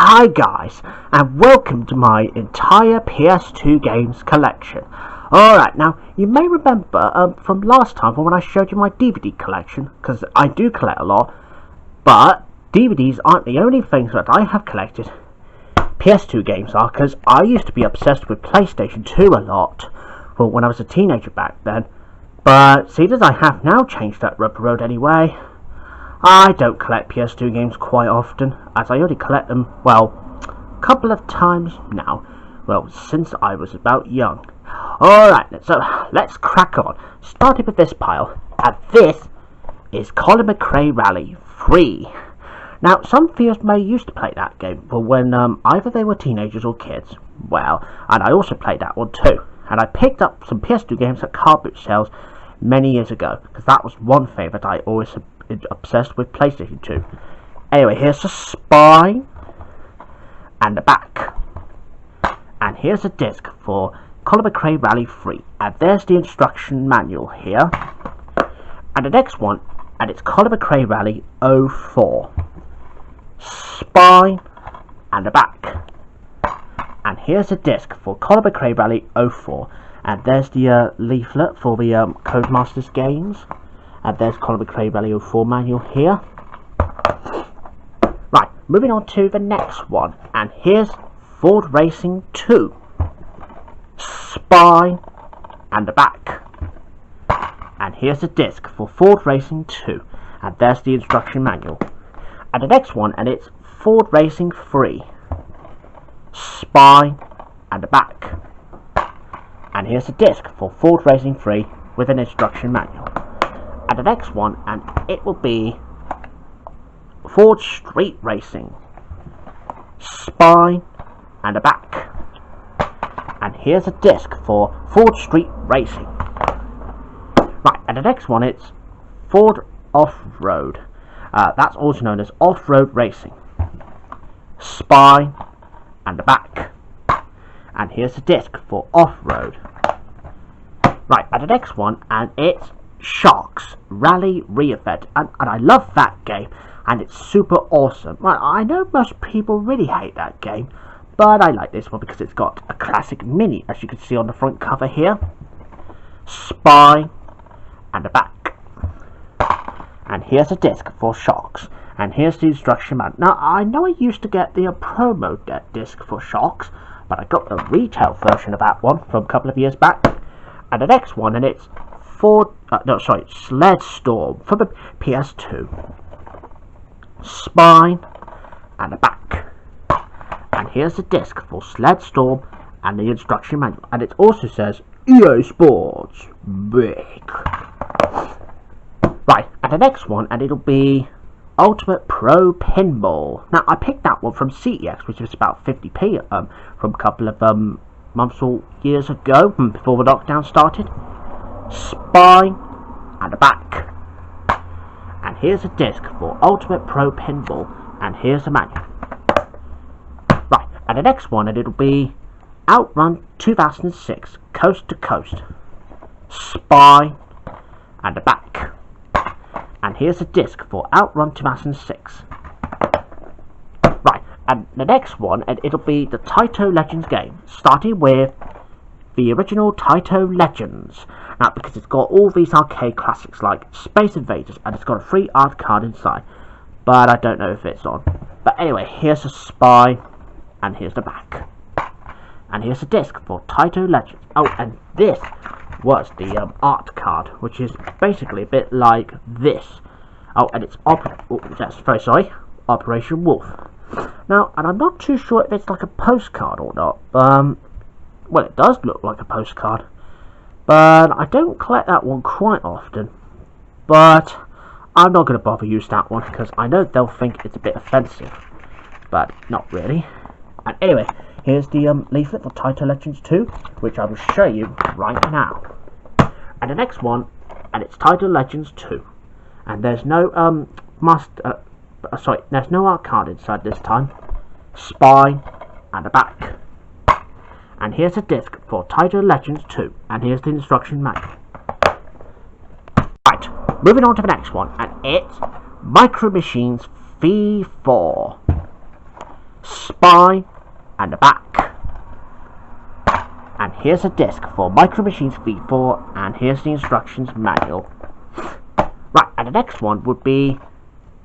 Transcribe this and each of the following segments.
Hi guys, and welcome to my entire PS2 Games Collection. Alright, now, you may remember from last time when I showed you my DVD collection, because I do collect a lot, but DVDs aren't the only things that I have collected. PS2 games are, because I used to be obsessed with PlayStation 2 a lot, well, when I was a teenager back then, but seeing as I have now changed that road anyway, I don't collect PS2 games quite often, as I only collect them, well, a couple of times now, well, since I was about young. Alright, so let's crack on, starting with this pile, and this is Colin McRae Rally 3. Now, some viewers may used to play that game for when either they were teenagers or kids, well, and I also played that one too, and I picked up some PS2 games at car boot sales many years ago, because that was one favourite I always obsessed with PlayStation 2. Anyway, here's the spine and the back, and here's a disc for Colin McRae Rally 3, and there's the instruction manual here, and the next one, and it's Colin McRae Rally 04, spine and the back, and here's a disc for Colin McRae Rally 04, and there's the leaflet for the Codemasters games. And there's Colin McRae Rally 04 manual here. Right, moving on to the next one. And here's Ford Racing 2. Spine and the back. And here's the disc for Ford Racing 2. And there's the instruction manual. And the next one, and it's Ford Racing 3. Spine and the back. And here's the disc for Ford Racing 3 with an instruction manual. And the next one, and it will be Ford Street Racing, spine and a back, and here's a disc for Ford Street Racing. Right, and the next one, it's Ford Off-Road, that's also known as Off-Road Racing, spine and a back, and here's a disc for Off-Road. Right, and the next one, and it's Sharks Rally Re-Event, and I love that game, and it's super awesome. Well, I know most people really hate that game, but I like this one because it's got a classic mini, as you can see on the front cover here, spine and the back, and here's a disc for Sharks, and here's the instruction manual. Now, I know I used to get the promo disc for Sharks, but I got the retail version of that one from a couple of years back. And the next one, and it's Sled Storm for the PS2. Spine and the back. And here's the disc for Sled Storm and the instruction manual. And it also says EA Sports Big. Right, and the next one, and it'll be Ultimate Pro Pinball. Now, I picked that one from CEX, which was about 50p from a couple of months or years ago, before the lockdown started. Spine and the back, and here's a disc for Ultimate Pro Pinball, and here's the manual. Right, and the next one, and it'll be Outrun 2006 Coast to Coast, spine and the back, and here's a disc for Outrun 2006. Right, and the next one, and it'll be the Taito Legends game, starting with the original Taito Legends. Now, because it's got all these arcade classics like Space Invaders, and it's got a free art card inside, but I don't know if it's on. But anyway, here's the spine, and here's the back, and here's the disc for Taito Legends. Oh, and this was the art card, which is basically a bit like this. Oh, and it's Operation Wolf. Now, and I'm not too sure if it's like a postcard or not. Well, it does look like a postcard, but I don't collect that one quite often. But I'm not going to bother use that one because I know they'll think it's a bit offensive, but not really. And anyway, here's the leaflet for Taito Legends 2, which I will show you right now. And the next one, and it's Taito Legends 2, and there's no there's no art card inside this time. Spine and the back. And here's a disc for Taito Legends 2, and here's the instruction manual. Right, moving on to the next one, and it's Micro Machines V4. spine, and the back. And here's a disc for Micro Machines V4, and here's the instructions manual. Right, and the next one would be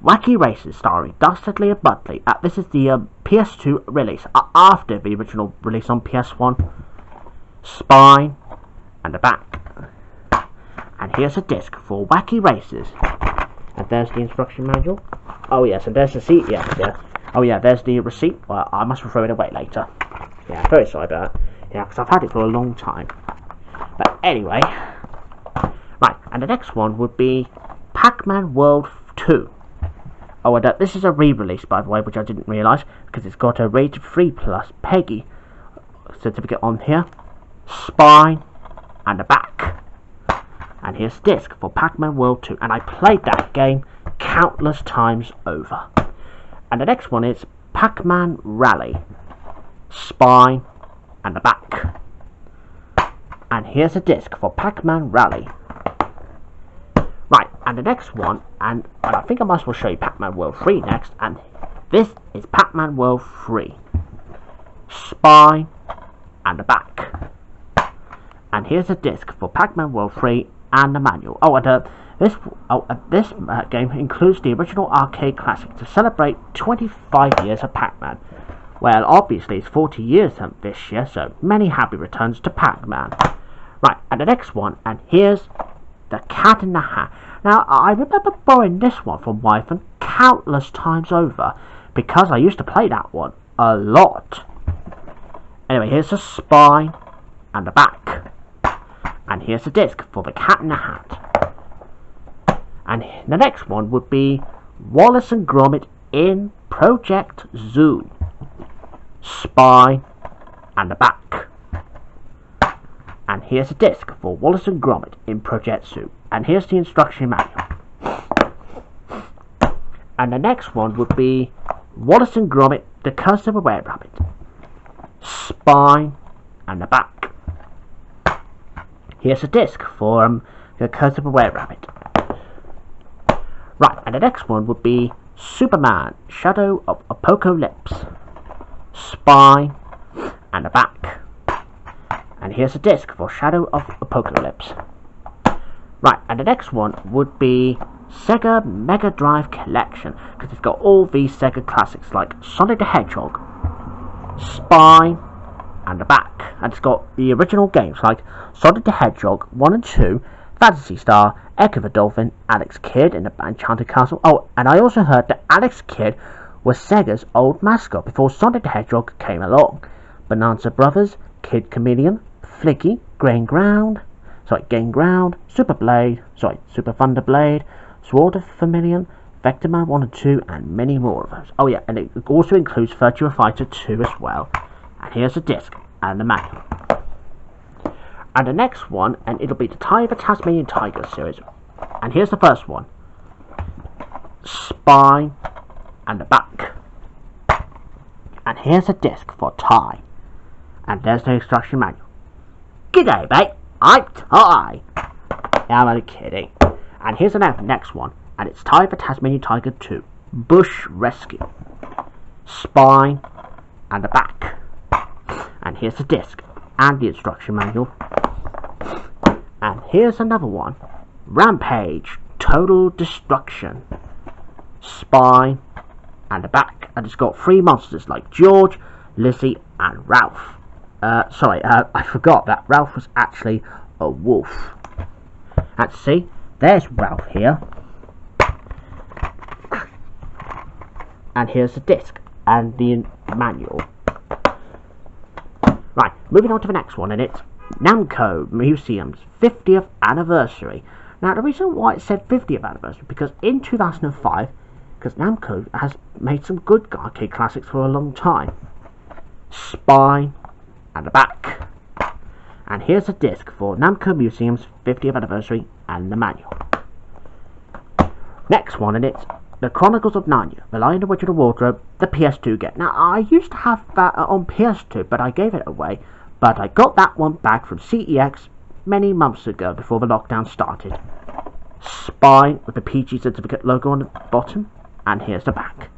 Wacky Races starring Dastardly and Budley. This is the PS2 release, after the original release on PS1. Spine, and the back. And here's a disc for Wacky Races. And there's the instruction manual. Oh yes, and there's the receipt, yeah. Oh yeah, there's the receipt. Well, I must throw it away later. Yeah, very sorry about that. Yeah, because I've had it for a long time. But anyway. Right, and the next one would be Pac-Man World 2. Oh, and this is a re-release, by the way, which I didn't realise, because it's got a rated 3 plus Peggy certificate on here. Spine, and the back. And here's disc for Pac-Man World 2, and I played that game countless times over. And the next one is Pac-Man Rally, spine, and the back. And here's a disc for Pac-Man Rally. Right, and the next one, and I think I might as well show you Pac-Man World 3 next, and this is Pac-Man World 3, spine, and the back. And here's a disc for Pac-Man World 3 and the manual. Oh, and this game includes the original arcade classic to celebrate 25 years of Pac-Man. Well, obviously it's 40 years this year, so many happy returns to Pac-Man. Right, and the next one, and here's the Cat in the Hat. Now, I remember borrowing this one from wife countless times over, because I used to play that one a lot. Anyway, here's the spine and the back. And here's the disc for the Cat in the Hat. And the next one would be Wallace and Gromit in Project Zoo, spine, and the back. And here's a disc for Wallace and Gromit in Project Zoo. And here's the instruction manual. And the next one would be Wallace and Gromit, The Curse of a Were-Rabbit, spine, and the back. Here's a disc for The Curse of a Were-Rabbit. Right, and the next one would be Superman, Shadow of Apocalypse, spine, and the back. And here's a disc for Shadow of Apocalypse. Right, and the next one would be Sega Mega Drive Collection, because it's got all these Sega classics like Sonic the Hedgehog, spine, and the back. And it's got the original games like Sonic the Hedgehog 1 and 2, Fantasy Star, Echo the Dolphin, Alex Kidd in the Enchanted Castle. Oh, and I also heard that Alex Kidd was Sega's old mascot before Sonic the Hedgehog came along. Bonanza Brothers, Kid Chameleon, Flicky, Game Ground, Super Thunder Blade, Sword of Vermilion, Vectorman 1 and 2, and many more of those. Oh yeah, and it also includes Virtua Fighter 2 as well. And here's a disc and the manual. And the next one, and it'll be the Tie of a Tasmanian Tiger series. And here's the first one. Spine and the back. And here's a disc for Tie. And there's the instruction manual. G'day mate, I'm Tie. Yeah, I'm only kidding. And here's the next one. And it's Tie of a Tasmanian Tiger 2. Bush Rescue. Spine and the back. And here's the disc and the instruction manual. And here's another one. Rampage, Total Destruction, spine, and the back. And it's got 3 monsters like George, Lizzie, and Ralph. I forgot that Ralph was actually a wolf. And see, there's Ralph here. And here's the disc and the manual. Right, moving on to the next one, and it's Namco Museum's 50th anniversary. Now, the reason why it said 50th anniversary, because in 2005, because Namco has made some good arcade classics for a long time. Spine and the back. And here's a disc for Namco Museum's 50th anniversary and the manual. Next one, and it's The Chronicles of Narnia, The Lion, the Witch, and the Wardrobe, the PS2 game. Now, I used to have that on PS2, but I gave it away. But I got that one back from CEX many months ago before the lockdown started. Spine with the PG certificate logo on the bottom, and here's the back.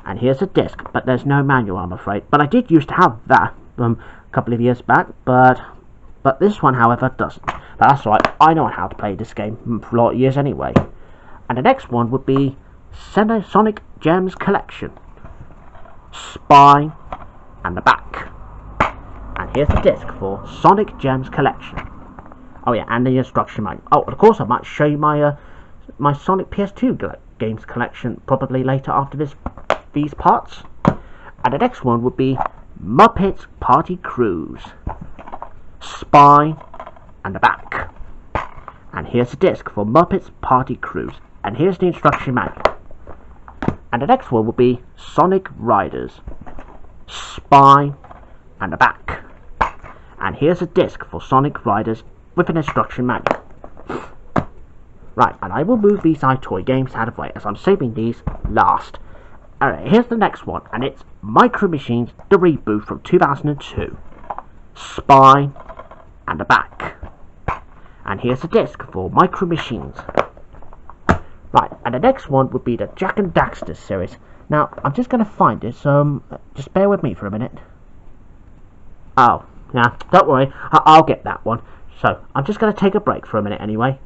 And here's a disc, but there's no manual, I'm afraid. But I did used to have that a couple of years back, but this one, however, doesn't. But that's right, I know how to play this game for a lot of years anyway. And the next one would be Sonic Games Collection. Spine and the back. And here's the disc for Sonic Games Collection. Oh yeah, and the instruction manual. Oh, of course I might show you my my Sonic PS2 Games Collection probably later after these parts. And the next one would be Muppets Party Cruise. Spine and the back. And here's the disc for Muppets Party Cruise. And here's the instruction manual. And the next one will be Sonic Riders. Spine and the back. And here's a disc for Sonic Riders with an instruction manual. Right, and I will move these iToy games out of the way as I'm saving these last. Alright, here's the next one, and it's Micro Machines, the reboot from 2002. Spine and the back. And here's a disc for Micro Machines. Right, and the next one would be the Jak and Daxter series. Now, I'm just going to find this, just bear with me for a minute. Oh, yeah, don't worry, I'll get that one. So, I'm just going to take a break for a minute anyway.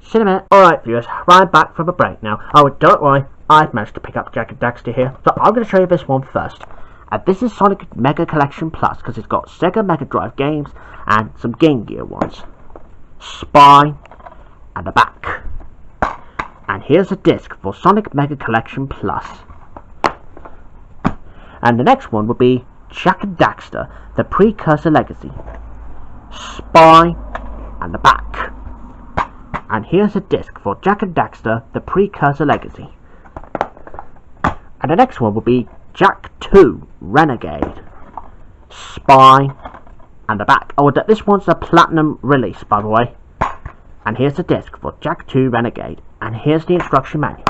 See you in a minute. Alright viewers, I'm back from a break now. Oh, don't worry, I've managed to pick up Jak and Daxter here. So, I'm going to show you this one first. This is Sonic Mega Collection Plus, because it's got Sega Mega Drive games and some Game Gear ones. Spine and the back. And here's a disc for Sonic Mega Collection Plus. And the next one would be Jak and Daxter, the Precursor Legacy. Spine and the back. And here's a disc for Jak and Daxter, the Precursor Legacy. And the next one will be Jak 2 Renegade. Spine and the back. Oh, this one's a platinum release, by the way. And here's the disc for Jak 2 Renegade. And here's the instruction manual.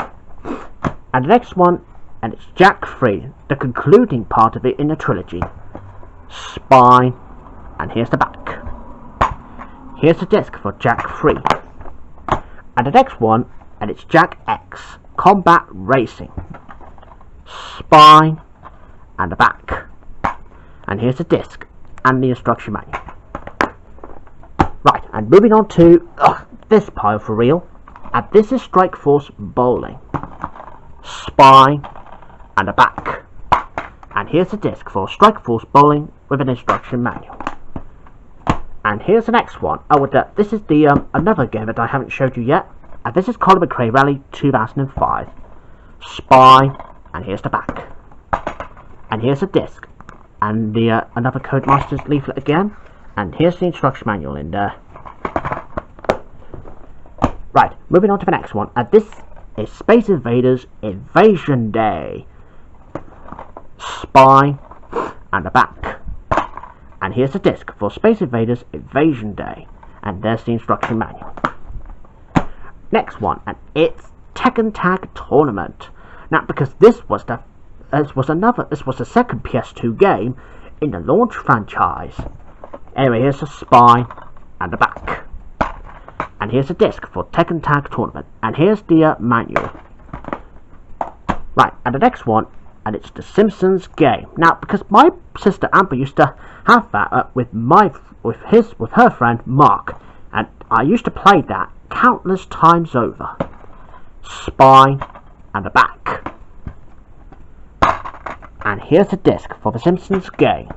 And the next one, and it's Jak 3, the concluding part of it in the trilogy. Spine, and here's the back. Here's the disc for Jak 3. And the next one, and it's Jak X, Combat Racing. Spine, and the back. And here's the disc, and the instruction manual. Right, and moving on to this pile for real. And this is Strike Force Bowling. Spine and a back. And here's the disc for Strike Force Bowling with an instruction manual. And here's the next one. Oh, this is the another game that I haven't showed you yet. And this is Colin McRae Rally 2005. Spine, and here's the back. And here's the disc. And the another Codemasters leaflet again. And here's the instruction manual in there. Right, moving on to the next one, and this is Space Invaders Invasion Day. Spine and the back. And here's the disc for Space Invaders Invasion Day. And there's the instruction manual. Next one, and it's Tekken Tag Tournament. Now, because this was the second PS2 game in the launch franchise. Anyway, here's the spine and the back. And here's a disc for Tekken Tag Tournament. And here's the manual. Right, and the next one, and it's the Simpsons game. Now, because my sister Amber used to have that with her friend Mark, and I used to play that countless times over. Spine and the back. And here's the disc for the Simpsons game.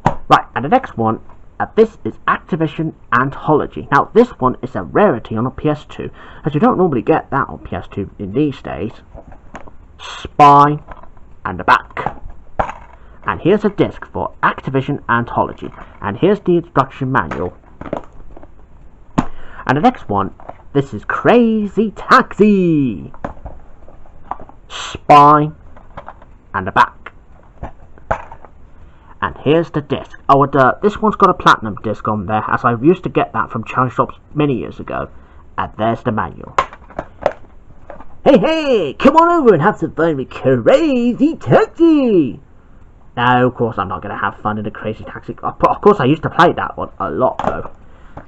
Right, and the next one. This is Activision Anthology. Now, this one is a rarity on a PS2, as you don't normally get that on PS2 in these days. Spine and the back. And here's a disc for Activision Anthology. And here's the instruction manual. And the next one, this is Crazy Taxi. Spine and the back. And here's the disc. Oh, and this one's got a platinum disc on there, as I used to get that from challenge shops many years ago. And there's the manual. Hey, come on over and have some fun with Crazy Taxi! No, of course I'm not going to have fun in a Crazy Taxi. Of course I used to play that one a lot though.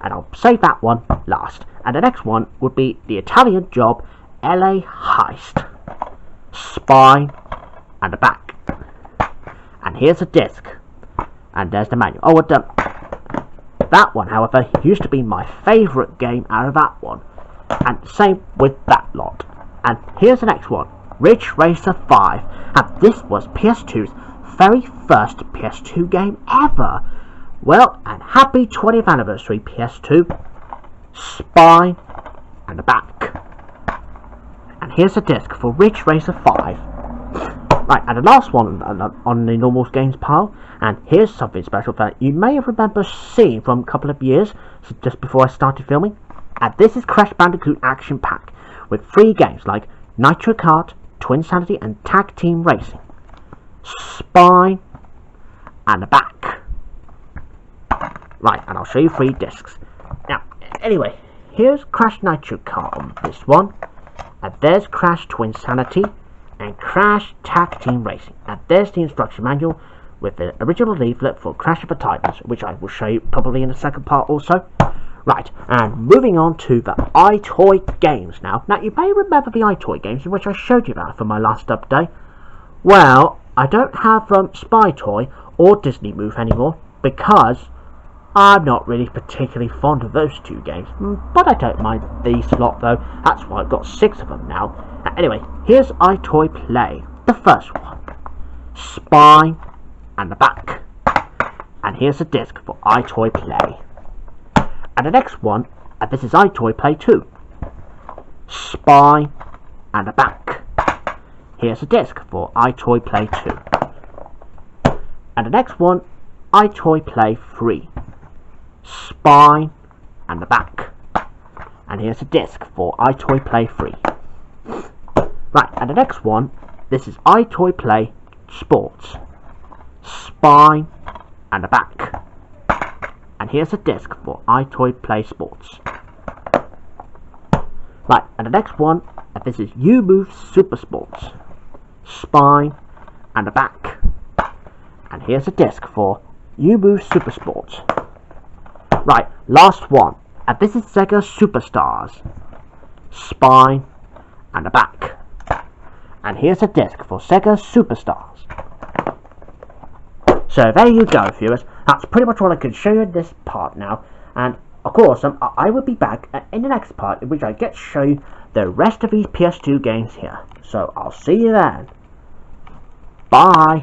And I'll save that one last. And the next one would be the Italian Job LA Heist. spine, and the back. And here's a disc, and there's the manual. Oh, that one, however, used to be my favourite game out of that one, and same with that lot. And here's the next one, Ridge Racer 5, and this was PS2's very first PS2 game ever. Well, and happy 20th anniversary PS2, spine, and the back. And here's the disc for Ridge Racer 5. Right, and the last one on the normal games pile, and here's something special that you may have remembered seeing from a couple of years, so just before I started filming. And this is Crash Bandicoot Action Pack, with 3 games like Nitro Kart, Twin Sanity, and Tag Team Racing. Spine, and the back. Right, and I'll show you 3 discs. Now, anyway, here's Crash Nitro Kart on this one, and there's Crash Twin Sanity, and Crash Tag Team Racing. And there's the instruction manual with the original leaflet for Crash of the Titans, which I will show you probably in the second part also. Right, and moving on to the iToy games now. Now, you may remember the iToy games in which I showed you about for my last update. Well, I don't have Spy Toy or Disney Move anymore because I'm not really particularly fond of those 2 games. But I don't mind these lot though. That's why I've got 6 of them now. Anyway, here's iToy Play. The first one, spine, and the back. And here's a disc for iToy Play. And the next one, and this is iToy Play 2, spine, and the back. Here's a disc for iToy Play 2. And the next one, iToy Play 3, spine, and the back. And here's a disc for iToy Play 3. Right, and the next one, this is iToy Play Sports, spine, and the back. And here's a disc for iToy Play Sports. Right, and the next one, and this is You Move Super Sports, spine, and the back. And here's a disc for You Move Super Sports. Right, last one, and this is Sega Superstars, spine, and the back. And here's a disc for Sega Superstars. So there you go, viewers. That's pretty much all I could show you in this part now. And of course, I will be back in the next part in which I get to show you the rest of these PS2 games here. So I'll see you then. Bye.